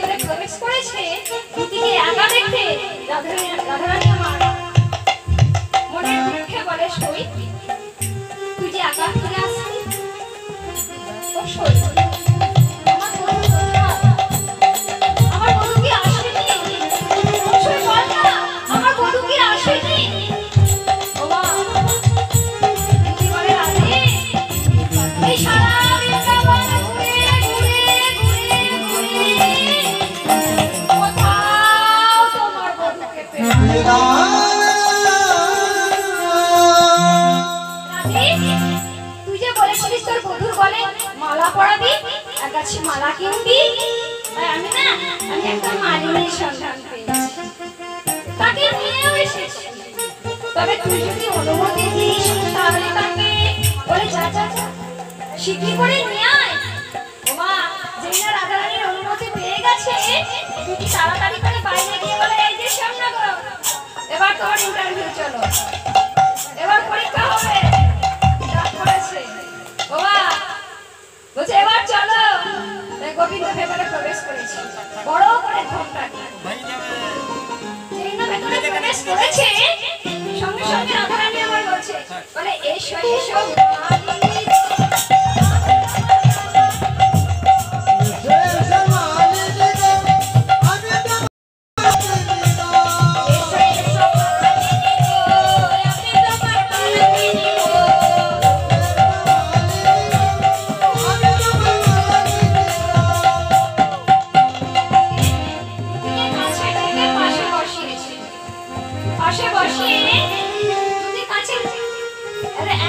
ভিতরে প্রবেশ করেছে দুটিকে একা দেখে রাধারানী আমার মনের দুঃখে বলে সই তুই যে একা ফিরে আসবি ও সই আমার বধূ কি আসেনি ও সই বল না আমার বধূ কি আসেনি ও মা কি বলে রাধে এই সারা বৃন্দাবন ঘুরে ঘুরে ঘুরে ঘুরে কোথাও তোমার বধূকে পেলাম না তুই যে বলেছিলিস তোর বধূর বলে মালা পরাবি আগাছি মালা কিনবি আমি একটা মালিনীর সন্ধান পেয়েছি তাকে নিয়েও এসেছি তবে তুই যদি অনুমতি দিস তাহলে তাকে বলে যা যা যা শিগগির করে নিয়ে আয় ওমা যেই না রাধারানীর অনুমতি পেয়ে গেছে তুই কি তাড়াতাড়ি করে বাইরে গিয়ে বলে এই যে সামনে গো এবার তোর ইন্টারভিউ চলো এবার পরীক্ষা হবে ডাক পড়েছে ওমা বলছে এবার চলো গোবিন্দ ভেতরে প্রবেশ করেছে বড় করে ঘন্টা যেই না ভেতরে প্রবেশ করেছে সঙ্গে সঙ্গে রাধারানী আমার বলছে বলে এসো এসো